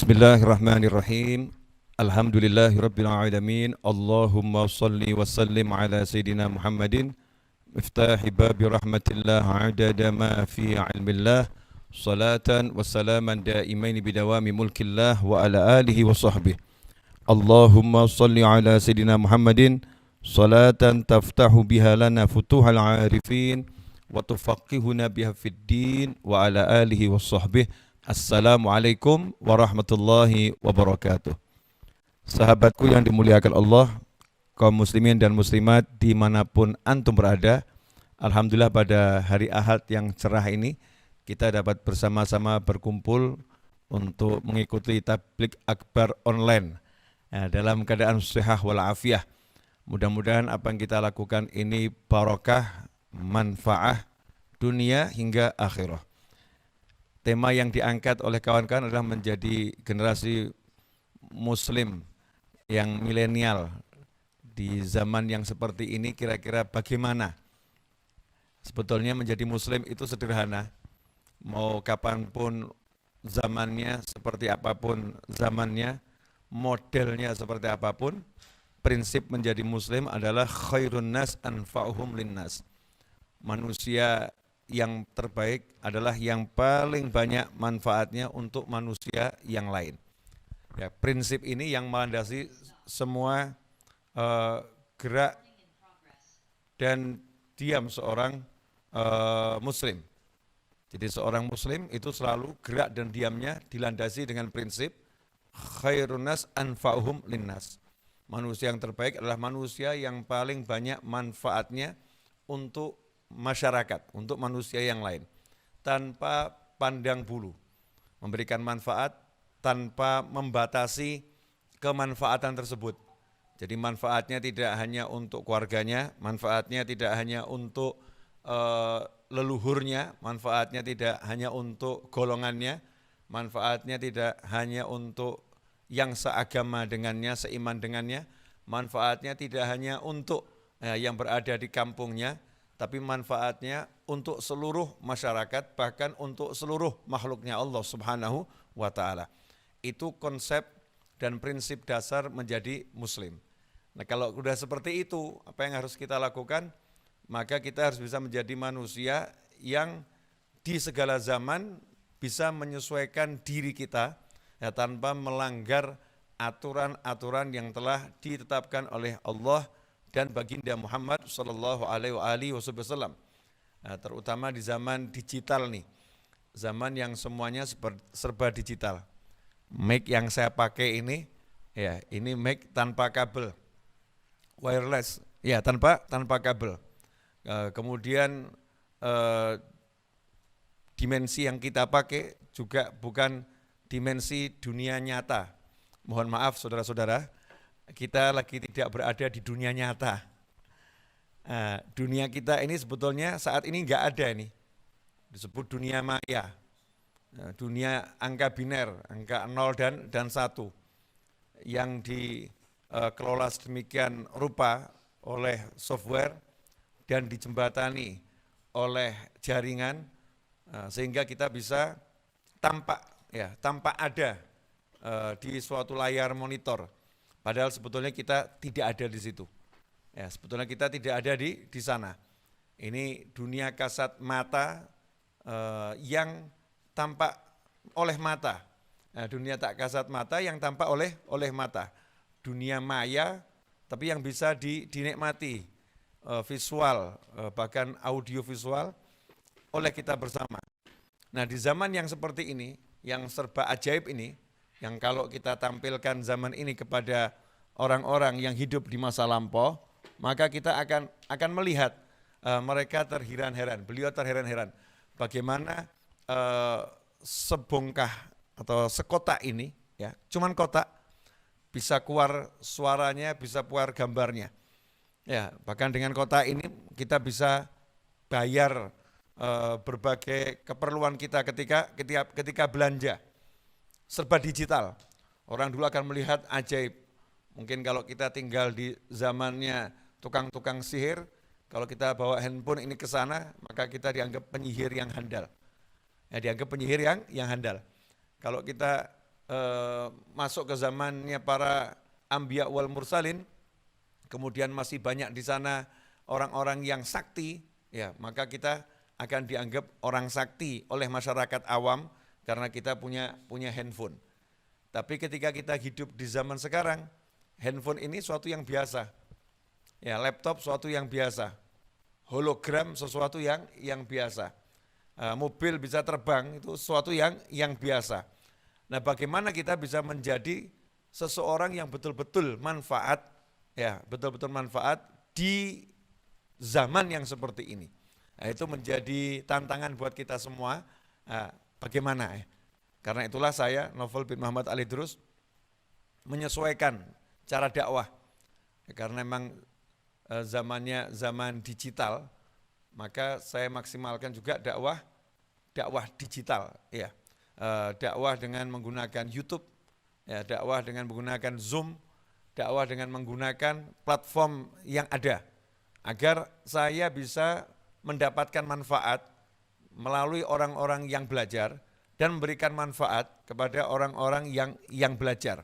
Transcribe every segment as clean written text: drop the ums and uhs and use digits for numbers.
Bismillahirrahmanirrahim. Alhamdulillahirabbil alamin. Allahumma shalli wa sallim ala sayidina Muhammadin miftahi babi rahmatillah adada ma fi ilmillah salatan wa salaman daimain bidawami mulkillah wa ala alihi wa sahbihi. Allahumma shalli ala sayidina Muhammadin salatan taftahu biha lana futuhal arifin wa tufaqihuna biha fid din wa ala alihi wa sahbihi. Assalamualaikum warahmatullahi wabarakatuh. Sahabatku yang dimuliakan Allah, kaum muslimin dan muslimat dimanapun antum berada, alhamdulillah pada hari Ahad yang cerah ini kita dapat bersama-sama berkumpul untuk mengikuti tabligh akbar online dalam keadaan sihah wal afiyah. Mudah-mudahan apa yang kita lakukan ini barokah, manfaah dunia hingga akhirah. Tema yang diangkat oleh kawan-kawan adalah menjadi generasi muslim yang milenial di zaman yang seperti ini. Kira-kira bagaimana? Sebetulnya menjadi muslim itu sederhana. Mau kapanpun zamannya, seperti apapun zamannya, modelnya seperti apapun, prinsip menjadi muslim adalah khairun nas anfa'uhum linnas. Manusia yang terbaik adalah yang paling banyak manfaatnya untuk manusia yang lain. Ya, prinsip ini yang melandasi semua gerak dan diam seorang muslim. Jadi seorang muslim itu selalu gerak dan diamnya dilandasi dengan prinsip khairun nas anfa'uhum linnas. Manusia yang terbaik adalah manusia yang paling banyak manfaatnya untuk masyarakat, untuk manusia yang lain, tanpa pandang bulu, memberikan manfaat tanpa membatasi kemanfaatan tersebut. Jadi manfaatnya tidak hanya untuk keluarganya, manfaatnya tidak hanya untuk leluhurnya, manfaatnya tidak hanya untuk golongannya, manfaatnya tidak hanya untuk yang seagama dengannya, seiman dengannya, manfaatnya tidak hanya untuk yang berada di kampungnya, tapi manfaatnya untuk seluruh masyarakat, bahkan untuk seluruh makhluknya Allah Subhanahu wa ta'ala. Itu konsep dan prinsip dasar menjadi muslim. Nah, kalau sudah seperti itu, apa yang harus kita lakukan? Maka kita harus bisa menjadi manusia yang di segala zaman bisa menyesuaikan diri kita ya, tanpa melanggar aturan-aturan yang telah ditetapkan oleh Allah dan baginda Muhammad sallallahu alaihi wasallam. Nah, terutama di zaman digital nih, zaman yang semuanya serba digital. Mic yang saya pakai ini, ya ini mic tanpa kabel, wireless, ya tanpa kabel. Kemudian dimensi yang kita pakai juga bukan dimensi dunia nyata. Mohon maaf saudara-saudara, kita lagi tidak berada di dunia nyata. Dunia kita ini sebetulnya saat ini enggak ada ini. Disebut dunia maya. Dunia angka biner, angka 0 dan 1. Yang dikelola sedemikian rupa oleh software dan dijembatani oleh jaringan sehingga kita bisa tampak ada di suatu layar monitor. Padahal sebetulnya kita tidak ada di situ. Ya, sebetulnya kita tidak ada di sana. Ini dunia kasat mata yang tampak oleh mata. Nah, dunia tak kasat mata yang tampak oleh mata. Dunia maya tapi yang bisa dinikmati visual bahkan audio visual oleh kita bersama. Nah, di zaman yang seperti ini, yang serba ajaib ini, yang kalau kita tampilkan zaman ini kepada orang-orang yang hidup di masa lampau, maka kita akan melihat mereka terheran-heran, beliau terheran-heran bagaimana sebongkah atau sekotak ini, ya, cuman kotak bisa keluar suaranya, bisa keluar gambarnya. Ya, bahkan dengan kotak ini kita bisa bayar berbagai keperluan kita ketika belanja. Serba digital. Orang dulu akan melihat ajaib. Mungkin kalau kita tinggal di zamannya tukang-tukang sihir, kalau kita bawa handphone ini ke sana, maka kita dianggap penyihir yang handal. Ya, dianggap penyihir yang handal. Kalau kita masuk ke zamannya para Anbiya wal Mursalin, kemudian masih banyak di sana orang-orang yang sakti, ya maka kita akan dianggap orang sakti oleh masyarakat awam karena kita punya handphone. Tapi ketika kita hidup di zaman sekarang, handphone ini suatu yang biasa, ya laptop suatu yang biasa, hologram sesuatu yang biasa, mobil bisa terbang itu sesuatu yang biasa. Nah, bagaimana kita bisa menjadi seseorang yang betul-betul manfaat, ya betul-betul manfaat di zaman yang seperti ini. Nah, itu menjadi tantangan buat kita semua. Nah, bagaimana ya? Karena itulah saya, Novel bin Muhammad Al Idrus, menyesuaikan cara dakwah. Ya, karena memang zamannya zaman digital, maka saya maksimalkan juga dakwah digital, ya. Dakwah dengan menggunakan YouTube, ya, dakwah dengan menggunakan Zoom, dakwah dengan menggunakan platform yang ada, agar saya bisa mendapatkan manfaat melalui orang-orang yang belajar dan memberikan manfaat kepada orang-orang yang belajar.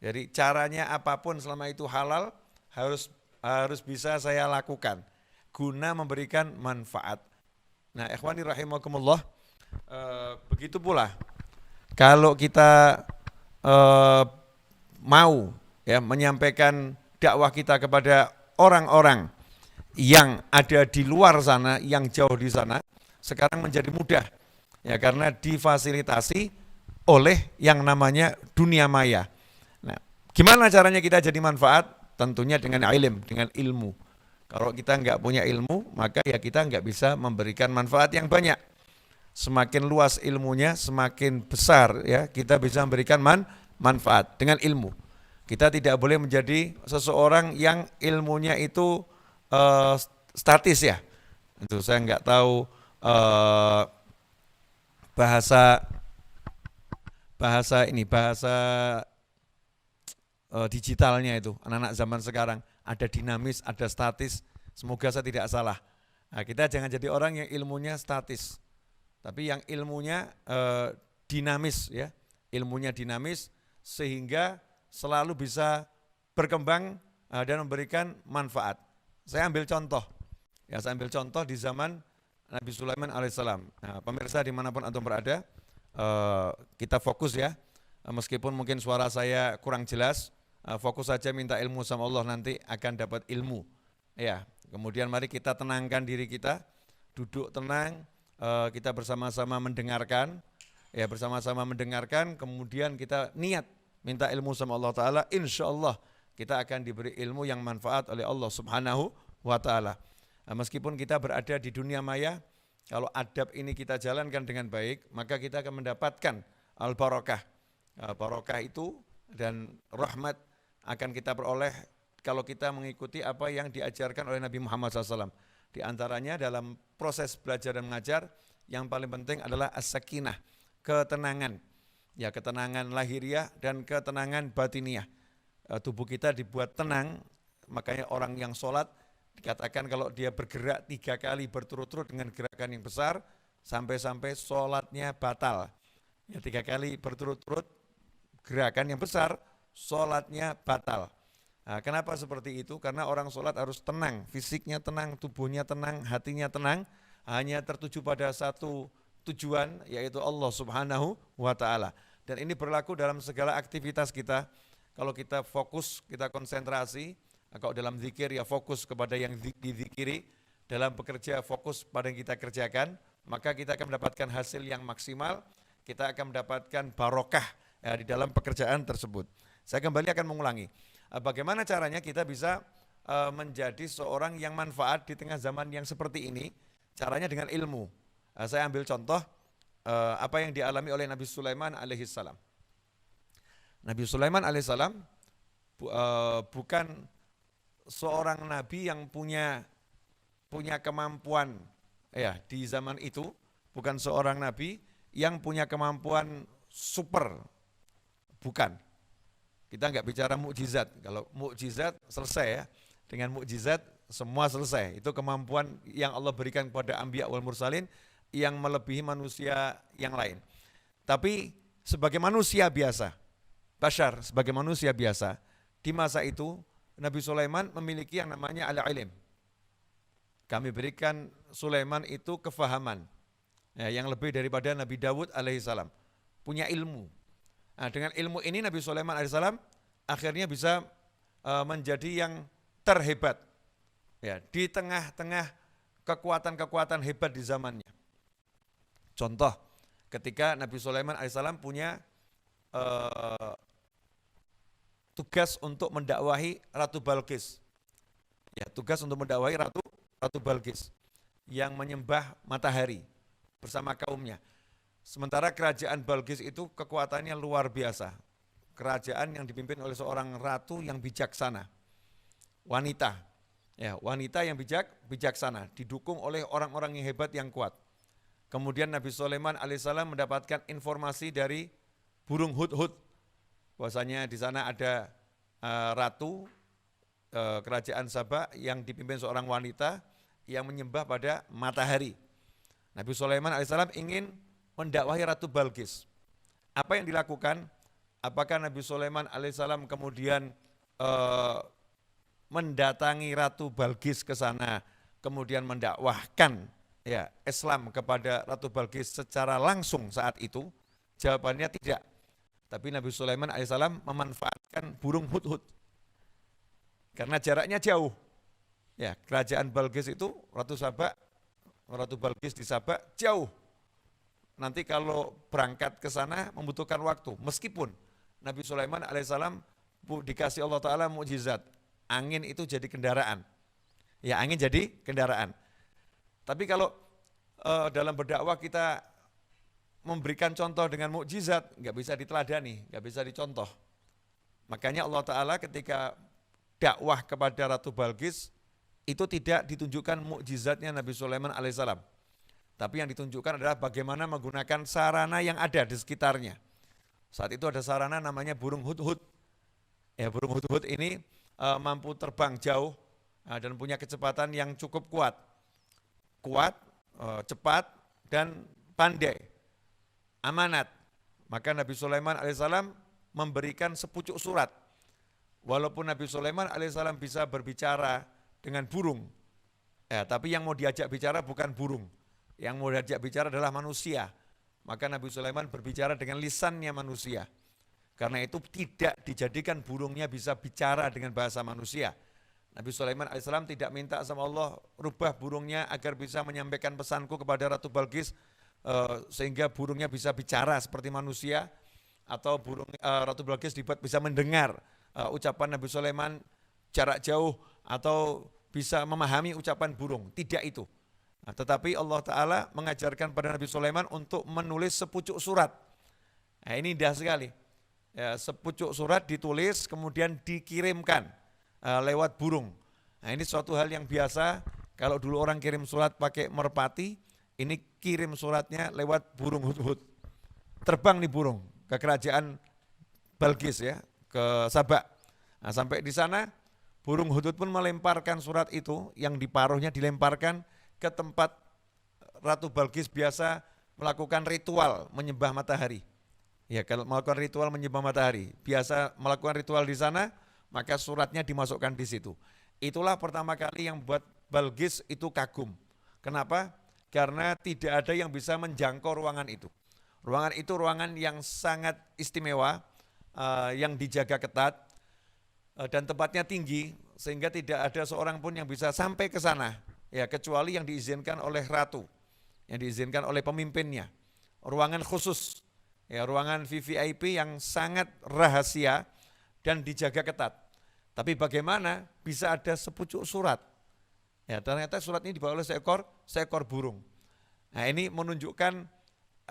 Jadi caranya apapun selama itu halal harus bisa saya lakukan guna memberikan manfaat. Nah, ikhwani rahimakumullah, begitu pula kalau kita mau ya menyampaikan dakwah kita kepada orang-orang yang ada di luar sana, yang jauh di sana, sekarang menjadi mudah ya karena difasilitasi oleh yang namanya dunia maya. Nah, gimana caranya kita jadi manfaat? Tentunya dengan ilmu. Kalau kita nggak punya ilmu, maka ya kita nggak bisa memberikan manfaat yang banyak. Semakin luas ilmunya, semakin besar ya kita bisa memberikan manfaat dengan ilmu. Kita tidak boleh menjadi seseorang yang ilmunya itu statis ya. Itu saya nggak tahu bahasa digitalnya itu. Anak-anak zaman sekarang ada dinamis, ada statis. Semoga saya tidak salah. Nah, kita jangan jadi orang yang ilmunya statis, tapi yang ilmunya dinamis ya. Ilmunya dinamis sehingga selalu bisa berkembang dan memberikan manfaat. Saya ambil contoh. Ya, saya ambil contoh di zaman Nabi Sulaiman alaihissalam. Nah, pemirsa dimanapun antum berada, kita fokus ya. Meskipun mungkin suara saya kurang jelas, fokus saja minta ilmu sama Allah, nanti akan dapat ilmu. Ya, kemudian mari kita tenangkan diri kita, duduk tenang, kita bersama-sama mendengarkan, ya bersama-sama mendengarkan, kemudian kita niat minta ilmu sama Allah Ta'ala, insya Allah kita akan diberi ilmu yang manfaat oleh Allah Subhanahu wa Ta'ala. Meskipun kita berada di dunia maya, kalau adab ini kita jalankan dengan baik, maka kita akan mendapatkan al-barakah. Barakah itu dan rahmat akan kita peroleh kalau kita mengikuti apa yang diajarkan oleh Nabi Muhammad SAW. Di antaranya dalam proses belajar dan mengajar, yang paling penting adalah as-sakinah, ketenangan. Ya, ketenangan lahiriah dan ketenangan batiniah. Tubuh kita dibuat tenang, makanya orang yang sholat dikatakan kalau dia bergerak 3 kali berturut-turut dengan gerakan yang besar, sampai-sampai sholatnya batal. Ya, 3 kali berturut-turut gerakan yang besar, sholatnya batal. Nah, kenapa seperti itu? Karena orang sholat harus tenang, fisiknya tenang, tubuhnya tenang, hatinya tenang, hanya tertuju pada satu tujuan, yaitu Allah Subhanahu wa Ta'ala. Dan ini berlaku dalam segala aktivitas kita. Kalau kita fokus, kita konsentrasi, kalau dalam zikir ya fokus kepada yang dizikiri, dalam bekerja fokus pada yang kita kerjakan, maka kita akan mendapatkan hasil yang maksimal, kita akan mendapatkan barokah ya, di dalam pekerjaan tersebut. Saya kembali akan mengulangi, bagaimana caranya kita bisa menjadi seorang yang manfaat di tengah zaman yang seperti ini. Caranya dengan ilmu. Saya ambil contoh apa yang dialami oleh Nabi Sulaiman alaihissalam. Nabi Sulaiman alaihissalam bukan seorang nabi yang punya kemampuan ya di zaman itu, bukan seorang nabi yang punya kemampuan super, bukan. Kita nggak bicara mukjizat. Kalau mukjizat selesai ya, dengan mukjizat semua selesai. Itu kemampuan yang Allah berikan kepada Anbiya wal Mursalin yang melebihi manusia yang lain. Tapi sebagai manusia biasa, Bashar sebagai manusia biasa, di masa itu Nabi Sulaiman memiliki yang namanya al-ilm. Kami berikan Sulaiman itu kefahaman, ya, yang lebih daripada Nabi Dawud alaihissalam, punya ilmu. Nah, dengan ilmu ini Nabi Sulaiman alaihissalam akhirnya bisa menjadi yang terhebat, ya, di tengah-tengah kekuatan-kekuatan hebat di zamannya. Contoh, ketika Nabi Sulaiman alaihissalam punya tugas untuk mendakwahi Ratu Balqis. Ya, tugas untuk mendakwahi Ratu Balqis yang menyembah matahari bersama kaumnya. Sementara kerajaan Balqis itu kekuatannya luar biasa. Kerajaan yang dipimpin oleh seorang ratu yang bijaksana. Wanita. Ya, wanita yang bijaksana, didukung oleh orang-orang yang hebat yang kuat. Kemudian Nabi Sulaiman alaihissalam mendapatkan informasi dari burung hudhud, bahwasanya di sana ada ratu kerajaan Sabah yang dipimpin seorang wanita yang menyembah pada matahari. Nabi Sulaiman alaihissalam ingin mendakwahi Ratu Balqis. Apa yang dilakukan? Apakah Nabi Sulaiman alaihissalam kemudian mendatangi Ratu Balqis ke sana, kemudian mendakwahkan, ya, Islam kepada Ratu Balqis secara langsung saat itu? Jawabannya tidak. Tapi Nabi Sulaiman alaihissalam memanfaatkan burung hudhud. Karena jaraknya jauh. Ya, kerajaan Balqis itu, Ratu Balqis di Sabah jauh. Nanti kalau berangkat ke sana membutuhkan waktu. Meskipun Nabi Sulaiman alaihissalam dikasih Allah Ta'ala mukjizat. Angin itu jadi kendaraan. Ya, angin jadi kendaraan. Tapi kalau dalam berdakwah kita memberikan contoh dengan mukjizat, nggak bisa diteladani, nggak bisa dicontoh. Makanya Allah Ta'ala ketika dakwah kepada Ratu Balqis, itu tidak ditunjukkan mukjizatnya Nabi Sulaiman alaihissalam. Tapi yang ditunjukkan adalah bagaimana menggunakan sarana yang ada di sekitarnya. Saat itu ada sarana namanya burung hudhud. Ya, burung hudhud ini mampu terbang jauh dan punya kecepatan yang cukup kuat. Cepat, dan pandai. Amanat. Maka Nabi Sulaiman alaihissalam memberikan sepucuk surat. Walaupun Nabi Sulaiman alaihissalam bisa berbicara dengan burung, ya, tapi yang mau diajak bicara bukan burung. Yang mau diajak bicara adalah manusia. Maka Nabi Sulaiman berbicara dengan lisannya manusia. Karena itu tidak dijadikan burungnya bisa bicara dengan bahasa manusia. Nabi Sulaiman alaihissalam tidak minta sama Allah, rubah burungnya agar bisa menyampaikan pesanku kepada Ratu Balqis, sehingga burungnya bisa bicara seperti manusia, atau Ratu Balqis dibuat bisa mendengar ucapan Nabi Sulaiman jarak jauh, atau bisa memahami ucapan burung. Tidak itu. Nah, tetapi Allah Ta'ala mengajarkan pada Nabi Sulaiman untuk menulis sepucuk surat. Nah, ini indah sekali. Ya, sepucuk surat ditulis kemudian dikirimkan lewat burung. Nah, ini suatu hal yang biasa. Kalau dulu orang kirim surat pakai merpati, ini kirim suratnya lewat burung hudhud. Terbang nih burung ke kerajaan Balqis, ya, ke Sabah. Nah, sampai di sana burung hudhud pun melemparkan surat itu, yang diparuhnya dilemparkan ke tempat Ratu Balqis biasa melakukan ritual menyembah matahari. Ya, kalau melakukan ritual menyembah matahari, biasa melakukan ritual di sana, maka suratnya dimasukkan di situ. Itulah pertama kali yang buat Balqis itu kagum. Kenapa? Karena tidak ada yang bisa menjangkau ruangan itu. Ruangan itu ruangan yang sangat istimewa, yang dijaga ketat, dan tempatnya tinggi, sehingga tidak ada seorang pun yang bisa sampai ke sana, ya, kecuali yang diizinkan oleh ratu, yang diizinkan oleh pemimpinnya. Ruangan khusus, ya, ruangan VVIP yang sangat rahasia dan dijaga ketat. Tapi bagaimana bisa ada sepucuk surat? Ya, ternyata surat ini dibawa oleh seekor burung. Nah, ini menunjukkan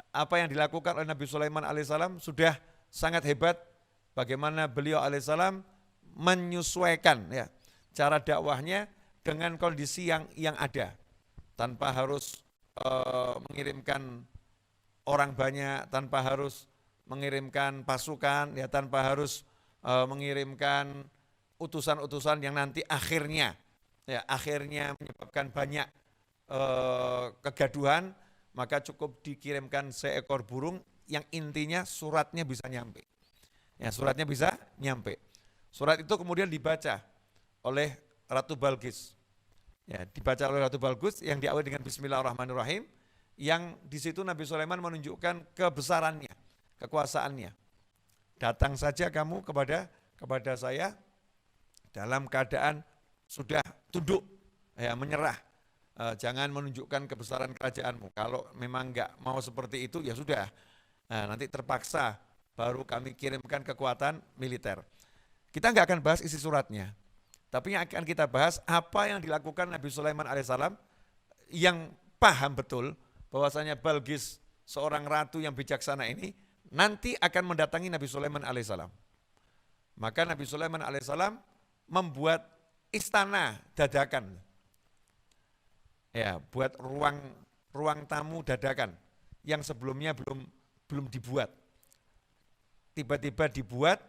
apa yang dilakukan oleh Nabi Sulaiman alaihissalam sudah sangat hebat. Bagaimana beliau alaihissalam menyesuaikan, ya, cara dakwahnya dengan kondisi yang ada, tanpa harus mengirimkan orang banyak, tanpa harus mengirimkan pasukan, ya, tanpa harus mengirimkan utusan-utusan yang nanti akhirnya menyebabkan banyak kegaduhan. Maka cukup dikirimkan seekor burung yang intinya suratnya bisa nyampe. Ya, suratnya bisa nyampe. Surat itu kemudian dibaca oleh Ratu Balqis. Ya, dibaca oleh Ratu Balqis yang diawali dengan Bismillahirrahmanirrahim, yang di situ Nabi Sulaiman menunjukkan kebesarannya, kekuasaannya. Datang saja kamu kepada saya dalam keadaan sudah tunduk, ya, menyerah. Jangan menunjukkan kebesaran kerajaanmu. Kalau memang enggak mau seperti itu, ya sudah. Nah, nanti terpaksa baru kami kirimkan kekuatan militer. Kita enggak akan bahas isi suratnya, tapi yang akan kita bahas apa yang dilakukan Nabi Sulaiman alaihissalam yang paham betul bahwasanya Balqis, seorang ratu yang bijaksana ini, nanti akan mendatangi Nabi Sulaiman alaihissalam. Maka Nabi Sulaiman alaihissalam membuat istana dadakan. Ya, buat ruang tamu dadakan yang sebelumnya belum dibuat. Tiba-tiba dibuat,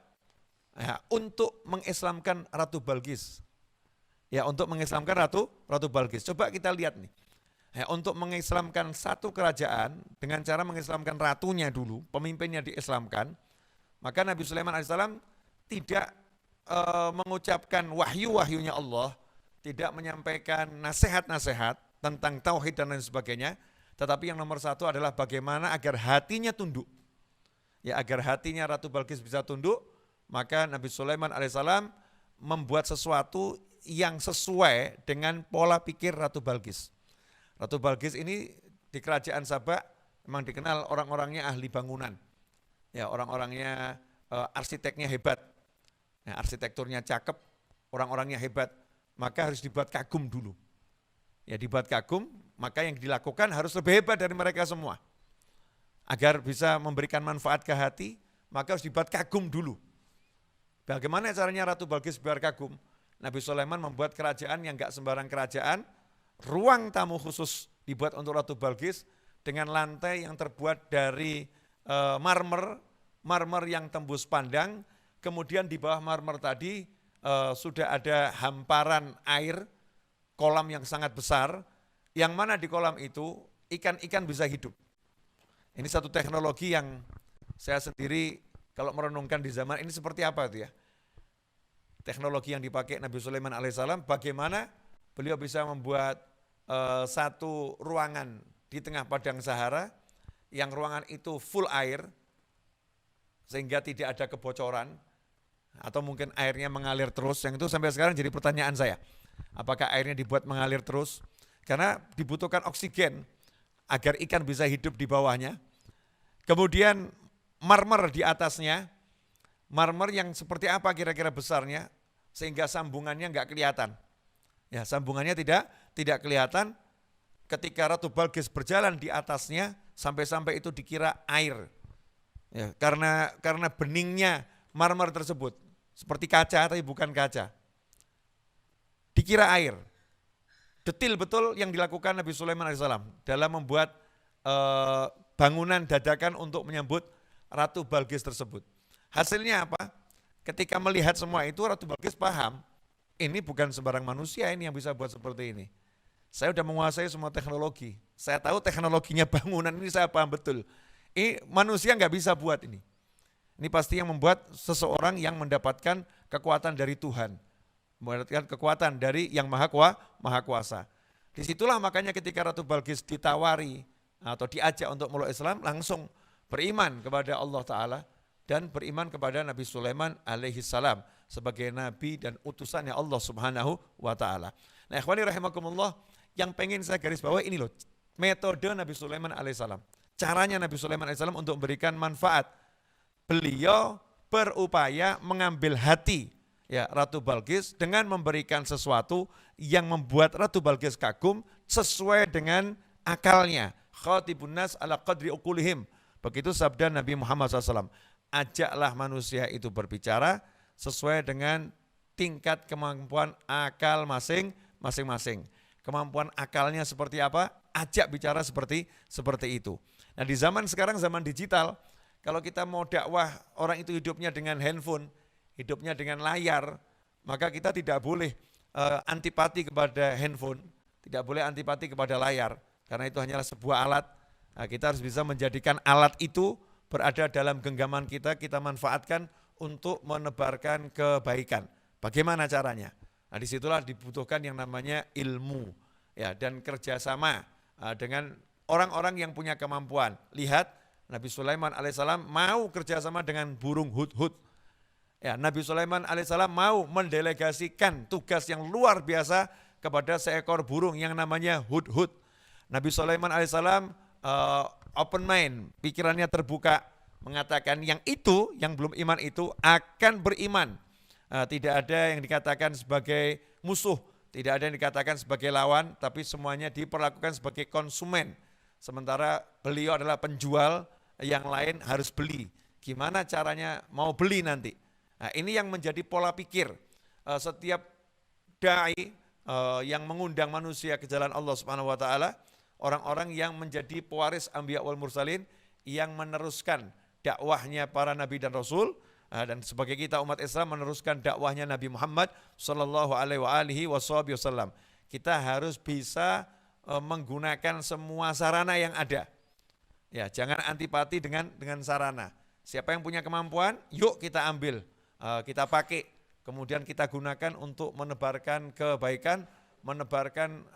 ya, untuk mengislamkan Ratu Balqis. Ya, untuk mengislamkan Ratu Balqis. Coba kita lihat nih. Ya, untuk mengislamkan satu kerajaan dengan cara mengislamkan ratunya dulu, pemimpinnya diislamkan, maka Nabi Sulaiman alaihissalam tidak mengucapkan wahyu-wahyunya Allah, tidak menyampaikan nasihat-nasihat tentang tauhid dan lain sebagainya, tetapi yang nomor satu adalah bagaimana agar hatinya tunduk. Ya, agar hatinya Ratu Balqis bisa tunduk, maka Nabi Sulaiman alaihissalam membuat sesuatu yang sesuai dengan pola pikir Ratu Balqis. Ratu Balqis ini di kerajaan Sabak memang dikenal orang-orangnya ahli bangunan. Ya, orang-orangnya arsiteknya hebat. Ya, arsitekturnya cakep, orang-orangnya hebat. Maka harus dibuat kagum dulu. Ya, dibuat kagum, maka yang dilakukan harus lebih hebat dari mereka semua. Agar bisa memberikan manfaat ke hati, maka harus dibuat kagum dulu. Bagaimana caranya Ratu Balqis biar kagum? Nabi Sulaiman membuat kerajaan yang enggak sembarang kerajaan, ruang tamu khusus dibuat untuk Ratu Balqis dengan lantai yang terbuat dari marmer yang tembus pandang, kemudian di bawah marmer tadi sudah ada hamparan air, kolam yang sangat besar, yang mana di kolam itu ikan-ikan bisa hidup. Ini satu teknologi yang saya sendiri kalau merenungkan di zaman ini seperti apa itu ya. Teknologi yang dipakai Nabi Sulaiman alaihissalam, bagaimana beliau bisa membuat satu ruangan di tengah padang Sahara, yang ruangan itu full air, sehingga tidak ada kebocoran, atau mungkin airnya mengalir terus, yang itu sampai sekarang jadi pertanyaan saya. Apakah airnya dibuat mengalir terus? Karena dibutuhkan oksigen agar ikan bisa hidup di bawahnya. Kemudian marmer di atasnya, marmer yang seperti apa kira-kira besarnya, sehingga sambungannya enggak kelihatan. Ya, sambungannya tidak kelihatan. Ketika Ratu Balqis berjalan di atasnya, sampai-sampai itu dikira air. Ya, karena beningnya marmer tersebut seperti kaca tapi bukan kaca. Dikira air. Detil betul yang dilakukan Nabi Sulaiman alaihissalam dalam membuat bangunan dadakan untuk menyambut Ratu Balqis tersebut. Hasilnya apa? Ketika melihat semua itu, Ratu Balqis paham, ini bukan sembarang manusia ini yang bisa buat seperti ini. Saya sudah menguasai semua teknologi. Saya tahu teknologinya bangunan ini, saya paham betul. Ini manusia nggak bisa buat ini. Ini pasti yang membuat seseorang yang mendapatkan kekuatan dari Tuhan. Mendapatkan kekuatan dari yang maha kuasa. Disitulah makanya ketika Ratu Balqis ditawari atau diajak untuk meluk Islam, langsung beriman kepada Allah Ta'ala dan beriman kepada Nabi Sulaiman alaihi salam sebagai nabi dan utusannya Allah Subhanahu wa Ta'ala. Nah, ikhwani rahimakumullah, yang pengen saya garis bawah ini loh, metode Nabi Sulaiman alaihi salam. Caranya Nabi Sulaiman alaihi salam untuk memberikan manfaat. Beliau berupaya mengambil hati ya Ratu Balqis dengan memberikan sesuatu yang membuat Ratu Balqis kagum sesuai dengan akalnya. Khatibun nas ala qadri uqulihim. Begitu sabda Nabi Muhammad SAW. Ajaklah manusia itu berbicara sesuai dengan tingkat kemampuan akal masing-masing. Kemampuan akalnya seperti apa? Ajak bicara seperti itu. Nah, di zaman sekarang, zaman digital, kalau kita mau dakwah orang itu hidupnya dengan handphone, hidupnya dengan layar, maka kita tidak boleh antipati kepada handphone, tidak boleh antipati kepada layar, karena itu hanyalah sebuah alat. Nah, kita harus bisa menjadikan alat itu berada dalam genggaman kita manfaatkan untuk menebarkan kebaikan. Bagaimana caranya? Nah, disitulah dibutuhkan yang namanya ilmu, ya, dan kerjasama dengan orang-orang yang punya kemampuan. Lihat, Nabi Sulaiman alaihissalam mau kerjasama dengan burung hudhud. Ya, Nabi Sulaiman alaihissalam mau mendelegasikan tugas yang luar biasa kepada seekor burung yang namanya hudhud. Nabi Sulaiman alaihissalam open mind, pikirannya terbuka, mengatakan yang belum iman itu akan beriman. Tidak ada yang dikatakan sebagai musuh, tidak ada yang dikatakan sebagai lawan, tapi semuanya diperlakukan sebagai konsumen. Sementara beliau adalah penjual, yang lain harus beli. Gimana caranya mau beli nanti? Nah, ini yang menjadi pola pikir setiap dai yang mengundang manusia ke jalan Allah Subhanahu wa taala, orang-orang yang menjadi pewaris anbiya wal mursalin, yang meneruskan dakwahnya para nabi dan rasul, dan sebagai kita umat Islam meneruskan dakwahnya Nabi Muhammad sallallahu alaihi wasallam. Kita harus bisa menggunakan semua sarana yang ada. Ya, jangan antipati dengan sarana. Siapa yang punya kemampuan, yuk kita ambil, kita pakai, kemudian kita gunakan untuk menebarkan kebaikan, menebarkan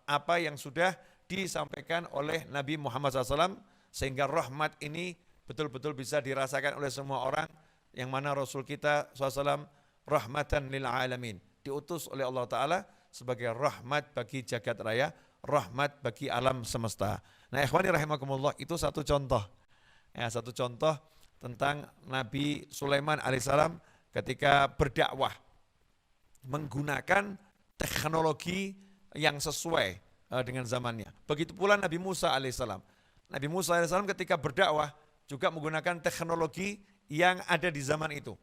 apa yang sudah disampaikan oleh Nabi Muhammad SAW, sehingga rahmat ini betul-betul bisa dirasakan oleh semua orang, yang mana Rasul kita SAW rahmatan lil alamin, diutus oleh Allah Ta'ala sebagai rahmat bagi jagat raya, rahmat bagi alam semesta. Nah, ikhwani rahimakumullah, itu satu contoh. Ya, satu contoh tentang Nabi Sulaiman alaihissalam ketika berdakwah menggunakan teknologi yang sesuai dengan zamannya. Begitu pula Nabi Musa alaihissalam. Nabi Musa alaihissalam ketika berdakwah juga menggunakan teknologi yang ada di zaman itu.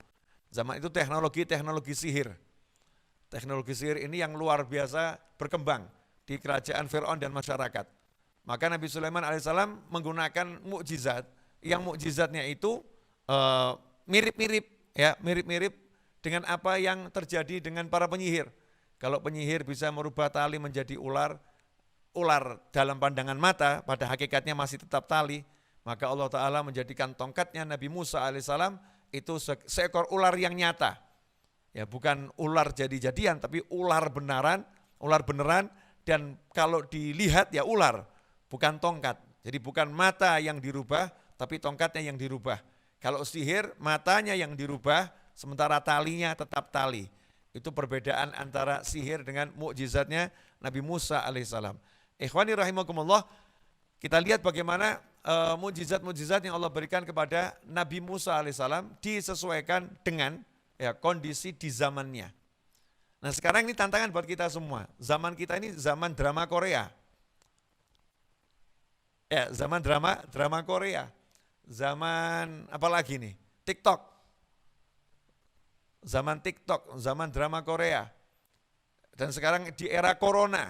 Zaman itu teknologi sihir. Teknologi sihir ini yang luar biasa berkembang di kerajaan Fir'aun dan masyarakat. Maka Nabi Sulaiman alaihissalam menggunakan mukjizat, yang mukjizatnya itu mirip-mirip dengan apa yang terjadi dengan para penyihir. Kalau penyihir bisa merubah tali menjadi ular dalam pandangan mata, pada hakikatnya masih tetap tali, maka Allah Ta'ala menjadikan tongkatnya Nabi Musa alaihissalam itu seekor ular yang nyata. Ya, bukan ular jadi-jadian, tapi ular beneran, dan kalau dilihat ya ular, bukan tongkat. Jadi bukan mata yang dirubah, tapi tongkatnya yang dirubah. Kalau sihir, matanya yang dirubah, sementara talinya tetap tali. Itu perbedaan antara sihir dengan mukjizatnya Nabi Musa alaihissalam. Ikhwani rahimakumullah, kita lihat bagaimana mukjizat-mukjizat yang Allah berikan kepada Nabi Musa alaihissalam disesuaikan dengan kondisi di zamannya. Nah, sekarang ini tantangan buat kita semua. Zaman kita ini zaman drama Korea. Ya, zaman drama Korea. Zaman apa lagi nih? TikTok. Zaman TikTok, zaman drama Korea. Dan sekarang di era corona.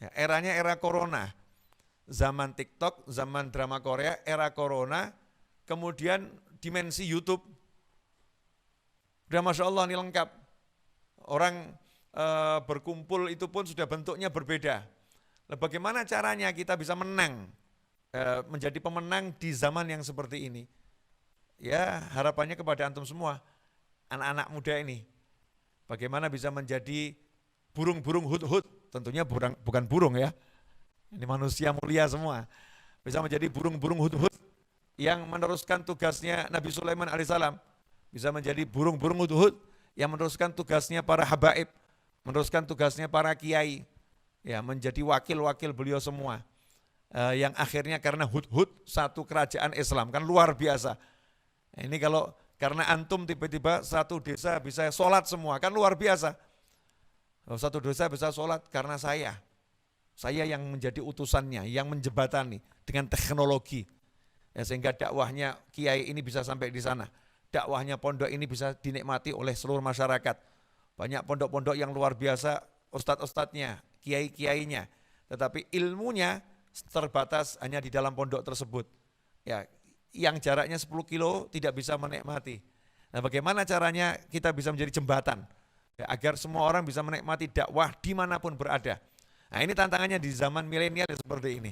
Ya, eranya era corona. Zaman TikTok, zaman drama Korea, era corona, kemudian dimensi YouTube. Udah Masya Allah ini lengkap. Orang berkumpul itu pun sudah bentuknya berbeda. Nah, bagaimana caranya kita bisa menang, menjadi pemenang di zaman yang seperti ini? Ya, harapannya kepada antum semua, anak-anak muda ini. Bagaimana bisa menjadi burung-burung hudhud? Tentunya bukan burung ya. Ini manusia mulia semua. Bisa menjadi burung-burung hudhud yang meneruskan tugasnya Nabi Sulaiman alaihissalam. Bisa menjadi burung-burung hudhud yang meneruskan tugasnya para habaib, meneruskan tugasnya para kiai, ya, menjadi wakil-wakil beliau semua. Yang akhirnya karena hudhud satu kerajaan Islam, kan luar biasa. Ini kalau karena antum tiba-tiba satu desa bisa sholat semua, kan luar biasa. Satu desa bisa sholat karena saya yang menjadi utusannya, yang menjebatani dengan teknologi. Ya, sehingga dakwahnya kiai ini bisa sampai di sana. Dakwahnya pondok ini bisa dinikmati oleh seluruh masyarakat. Banyak pondok-pondok yang luar biasa, ustadz-ustadznya, kiai-kiainya. Tetapi ilmunya terbatas hanya di dalam pondok tersebut. Ya, yang jaraknya 10 kilo tidak bisa menikmati. Nah, bagaimana caranya kita bisa menjadi jembatan? Ya, agar semua orang bisa menikmati dakwah dimanapun berada. Nah, ini tantangannya di zaman milenial seperti ini.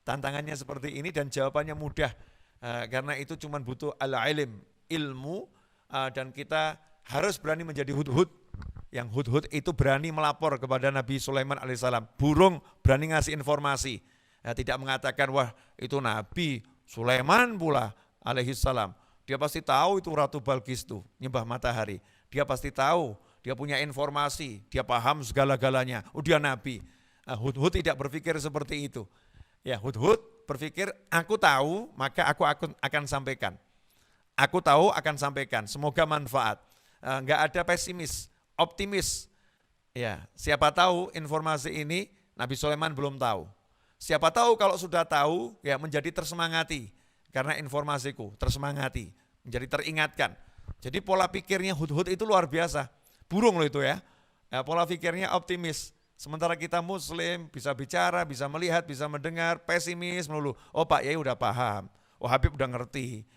Tantangannya seperti ini dan jawabannya mudah. Karena itu cuma butuh al-ilm, ilmu, dan kita harus berani menjadi hudhud. Yang hudhud itu berani melapor kepada Nabi Sulaiman alaihissalam. Burung berani ngasih informasi. Tidak mengatakan, wah itu Nabi Sulaiman pula alaihissalam. Dia pasti tahu itu Ratu Balkis itu, nyembah matahari. Dia pasti tahu, dia punya informasi, dia paham segala-galanya. Dia Nabi. Hudhud tidak berpikir seperti itu. Ya, hudhud berpikir, aku tahu, maka aku akan sampaikan. Aku tahu akan sampaikan, semoga manfaat. Enggak ada pesimis, optimis. Ya, siapa tahu informasi ini Nabi Sulaiman belum tahu. Siapa tahu kalau sudah tahu, ya menjadi tersemangati. Karena informasiku, tersemangati, menjadi teringatkan. Jadi pola pikirnya hudhud itu luar biasa. Burung loh itu ya. Pola pikirnya optimis. Sementara kita muslim, bisa bicara, bisa melihat, bisa mendengar, pesimis melulu. Oh Pak Yai udah paham, oh Habib udah ngerti,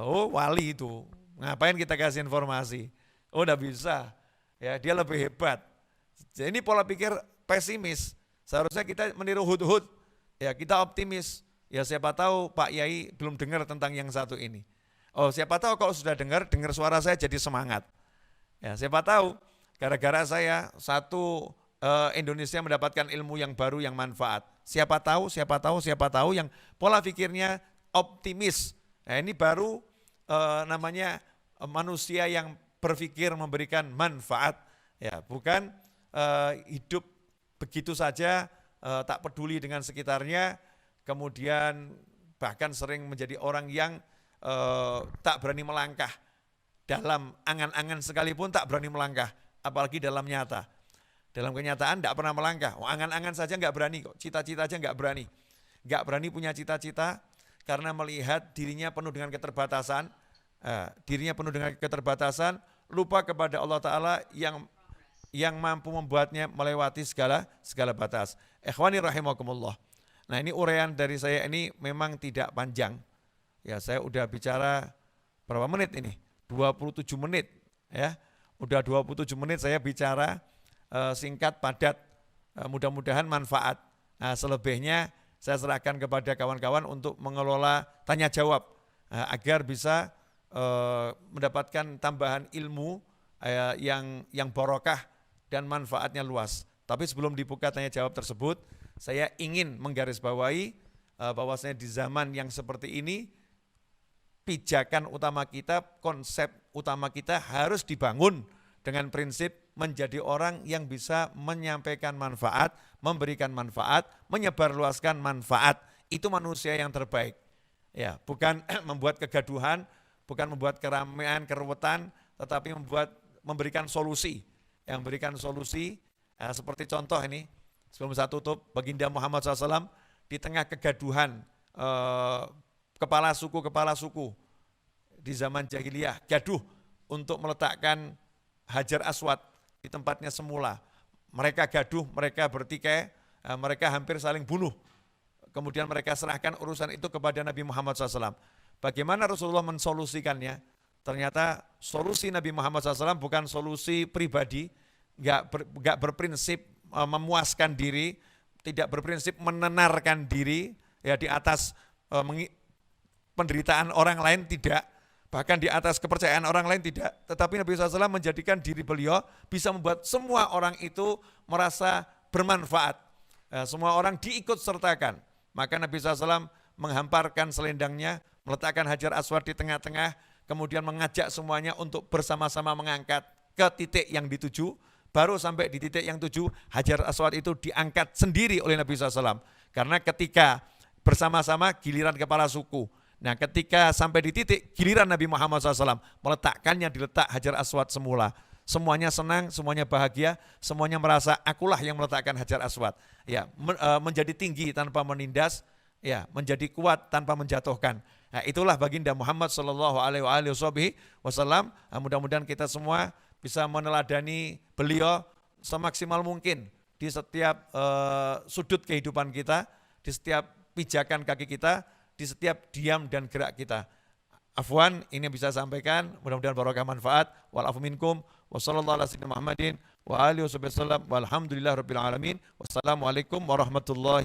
oh wali itu, ngapain kita kasih informasi, oh udah bisa, ya dia lebih hebat. Jadi ini pola pikir pesimis, seharusnya kita meniru hudhud, ya kita optimis, ya siapa tahu Pak Yai belum dengar tentang yang satu ini. Oh siapa tahu kalau sudah dengar suara saya jadi semangat. Ya siapa tahu, gara-gara saya satu Indonesia mendapatkan ilmu yang baru yang manfaat. Siapa tahu yang pola pikirnya optimis. Nah, ini baru namanya manusia yang berpikir memberikan manfaat. Ya, bukan hidup begitu saja, tak peduli dengan sekitarnya, kemudian bahkan sering menjadi orang yang tak berani melangkah. Dalam angan-angan sekalipun tak berani melangkah, apalagi dalam nyata. Dalam kenyataan tidak pernah melangkah, angan-angan saja nggak berani kok, cita-cita aja nggak berani. Nggak berani punya cita-cita karena melihat dirinya penuh dengan keterbatasan, lupa kepada Allah Ta'ala yang mampu membuatnya melewati segala batas. Ikhwani rahimakumullah. Nah ini uraian dari saya ini memang tidak panjang. Ya saya udah bicara berapa menit ini? 27 menit ya. Udah 27 menit saya bicara singkat, padat, mudah-mudahan manfaat. Nah, selebihnya saya serahkan kepada kawan-kawan untuk mengelola tanya jawab agar bisa mendapatkan tambahan ilmu yang barokah dan manfaatnya luas. Tapi sebelum dibuka tanya jawab tersebut, saya ingin menggarisbawahi bahwasanya di zaman yang seperti ini, pijakan utama kita, konsep utama kita harus dibangun dengan prinsip menjadi orang yang bisa menyampaikan manfaat, memberikan manfaat, menyebarluaskan manfaat. Itu manusia yang terbaik. Ya, bukan membuat kegaduhan, bukan membuat keramaian, keruwetan, tetapi memberikan solusi. Yang memberikan solusi, seperti contoh ini, sebelum saya tutup, Baginda Muhammad SAW di tengah kegaduhan kepala suku di zaman jahiliyah, gaduh untuk meletakkan Hajar Aswad di tempatnya semula. Mereka gaduh, mereka bertikai, mereka hampir saling bunuh. Kemudian mereka serahkan urusan itu kepada Nabi Muhammad SAW. Bagaimana Rasulullah mensolusikannya? Ternyata solusi Nabi Muhammad SAW bukan solusi pribadi, nggak berprinsip memuaskan diri, tidak berprinsip menenarkan diri ya di atas penderitaan orang lain, tidak. Bahkan di atas kepercayaan orang lain tidak, tetapi Nabi SAW menjadikan diri beliau bisa membuat semua orang itu merasa bermanfaat. Semua orang diikut sertakan. Maka Nabi SAW menghamparkan selendangnya, meletakkan Hajar Aswad di tengah-tengah, kemudian mengajak semuanya untuk bersama-sama mengangkat ke titik yang dituju. Baru sampai di titik yang tuju, Hajar Aswad itu diangkat sendiri oleh Nabi SAW. Karena ketika bersama-sama giliran kepala suku. Nah ketika sampai di titik giliran Nabi Muhammad SAW meletakkannya di letak Hajar Aswad semula. Semuanya senang, semuanya bahagia, semuanya merasa akulah yang meletakkan Hajar Aswad. Ya, menjadi tinggi tanpa menindas, ya, menjadi kuat tanpa menjatuhkan. Nah, itulah baginda Muhammad SAW. Mudah-mudahan kita semua bisa meneladani beliau semaksimal mungkin di setiap sudut kehidupan kita, di setiap pijakan kaki kita, di setiap diam dan gerak kita. Afwan, ini bisa sampaikan, mudah-mudahan barokah manfaat. Wal afu minkum, wa sallallahu ala sayyidina Muhammadin, wa alihi wa sahbihi wasallam, walhamdulillah rabbil alamin. Wassalamualaikum warahmatullahi